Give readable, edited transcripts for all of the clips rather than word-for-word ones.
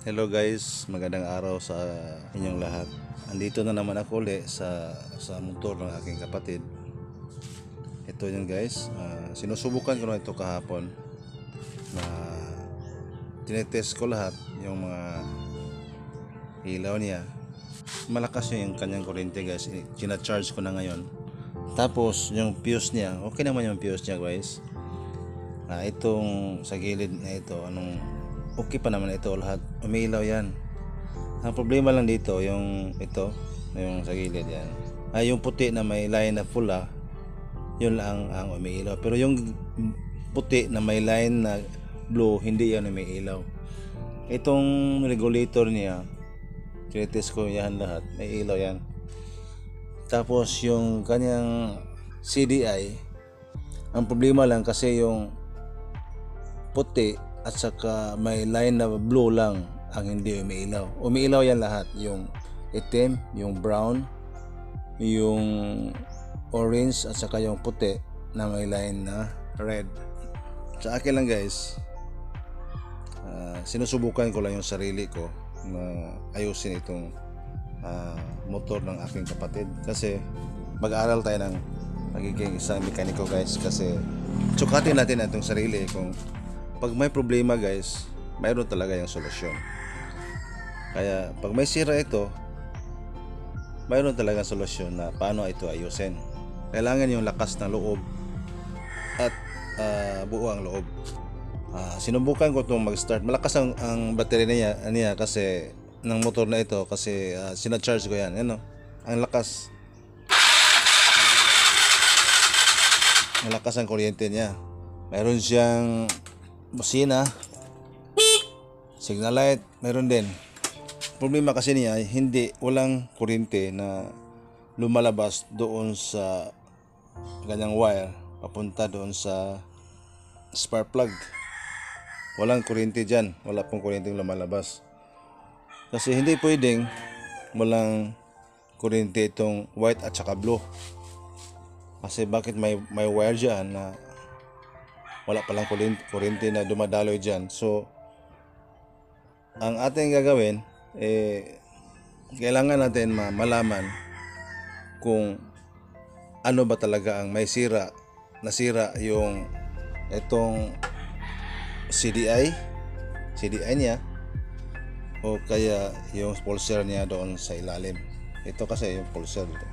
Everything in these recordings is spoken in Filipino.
Hello guys, magandang araw sa inyong lahat. Andito na naman ako ulit sa motor ng aking kapatid. Ito yun guys, sinusubukan ko na ito kahapon na tinetest ko lahat yung mga ilaw niya. Malakas yung kanyang kuryente guys, charge ko na ngayon. Tapos yung fuse niya, okay naman yung fuse niya guys. Itong sa gilid na ito, okay pa naman ito lahat, umiilaw yan. Ang problema lang dito yung yung sa gilid yan, yung puti na may line na pula, yun lang ang umiilaw. Pero yung puti na may line na blue, hindi yan umiilaw. Itong regulator niya, tinetest ko yan lahat, may ilaw yan. Tapos yung kanyang CDI, ang problema lang kasi yung puti at saka may line na blue lang ang hindi umiilaw. Umiilaw yan lahat, yung itim, yung brown, yung orange at saka yung puti na may line na red. Sa akin lang guys, sinusubukan ko lang yung sarili ko na ayusin itong motor ng aking kapatid, kasi mag-aaral tayo ng magiging isang mekaniko guys, kasi sukatin natin itong sarili kung pag may problema guys, mayroon talaga yung solusyon. Kaya pag may sira ito, mayroon talaga solusyon na paano ito ayusin. Kailangan yung lakas ng loob at buo ang loob. Sinubukan ko itong mag-start. Malakas ang battery niya kasi ng motor na ito, kasi sinacharge ko yan. Ano? Ang lakas. Malakas ang kuryente niya. Mayroon siyang busina, signal light, meron din. Problema kasi niya, walang kuryente na lumalabas doon sa ganyang wire papunta doon sa spark plug. Walang kuryente dyan, wala pong kuryente lumalabas. Kasi hindi pwedeng walang kuryente itong white at saka blue. Kasi bakit may wire dyan na wala palang kuryente na dumadaloy dyan. So ang ating gagawin, kailangan natin malaman kung ano ba talaga ang nasira yung itong CDI niya, o kaya yung pulser niya doon sa ilalim. Ito kasi yung pulser dito,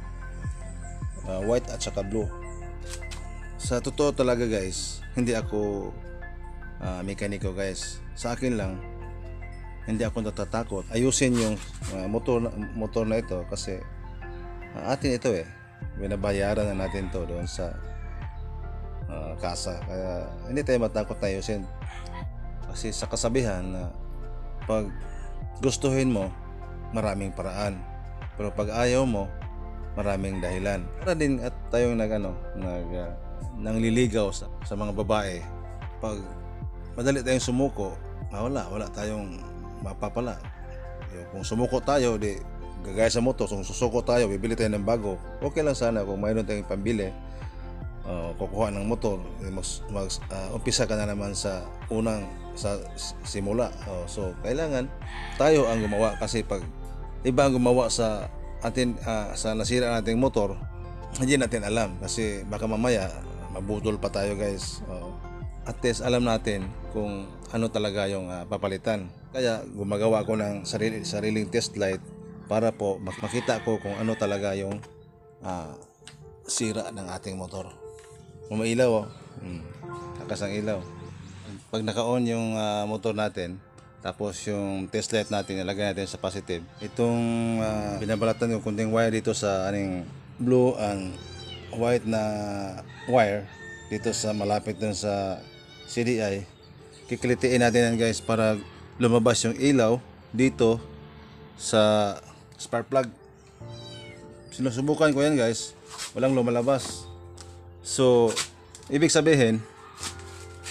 white at saka blue. Sa totoo talaga guys, hindi ako mekaniko guys. Sa akin lang, hindi ako natatakot ayusin yung motor na ito, kasi atin ito binabayaran na natin to doon sa kasa. Kaya hindi tayo matakot na ayusin, kasi sa kasabihan na pag gustuhin mo, maraming paraan, pero pag ayaw mo, maraming dahilan. Para din at tayong nangliligaw sa mga babae, pag madali tayong sumuko, wala tayong mapapala. Kung sumuko tayo, di gagaya sa motor, kung susuko tayo, bibili tayo ng bago. Okay lang sana kung mayroon tayong pambili, kukuha ng motor, umpisa ka na naman sa simula. So kailangan tayo ang gumawa, kasi pag iba ang gumawa sa atin, sa nasira nating motor, hindi natin alam, kasi baka mamaya mabutol pa tayo guys. At least alam natin kung ano talaga yung papalitan. Kaya gumagawa ko ng sariling test light para po makita ko kung ano talaga yung sira ng ating motor. Umailaw lakas ang ilaw. Pag naka-on yung motor natin, tapos yung test light natin nilagay natin sa positive, itong binabalatan yung kunting wire dito sa blue and white na wire dito sa malapit dun sa CDI, kikilitiin natin yan guys para lumabas yung ilaw dito sa spark plug. Sinusubukan ko yan guys, walang lumalabas. So ibig sabihin,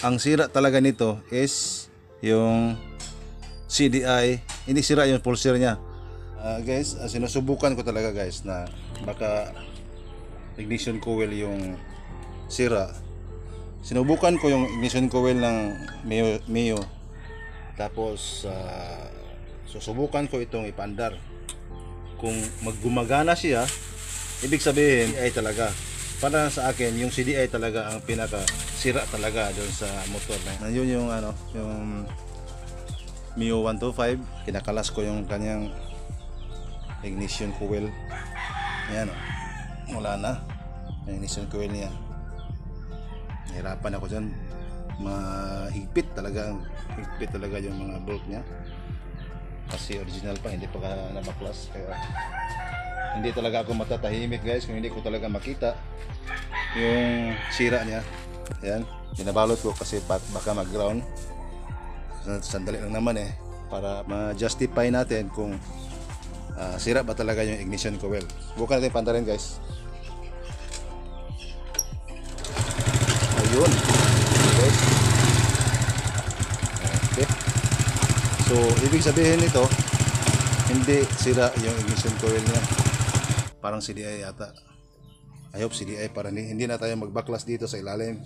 ang sira talaga nito is yung CDI, hindi sira yung pulser niya. Guys, sinusubukan ko talaga guys na baka ignition coil yung sira. Sinubukan ko yung ignition coil ng Mio. Tapos So subukan ko itong ipandar. Kung maggumagana siya, ibig sabihin CDI talaga. Para sa akin, yung CDI talaga ang pinaka sira talaga doon sa motor na. Yun yung ano, yung Mio 125, kinakalas ko yung kanyang ignition coil. Ayan o, wala na yung ignition coil niya. Nahirapan ako dyan, mahigpit talaga yung mga bolt niya kasi original pa, hindi pa nabaklas, kaya hindi talaga ako matatahimik guys kung hindi ko talaga makita yung sira niya. Ayan, binabalot ko kasi baka mag-ground. Sandali lang naman para ma-justify natin kung sira ba talaga yung ignition coil. Bukan natin pandarin guys. Ayun guys. Okay. So ibig sabihin nito, hindi sira yung ignition coil niya. Parang CDI yata. I hope CDI para hindi na tayo magbaklas dito sa ilalim.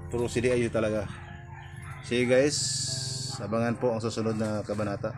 Puro CDI yun talaga. Sige guys, abangan po ang susunod na kabanata.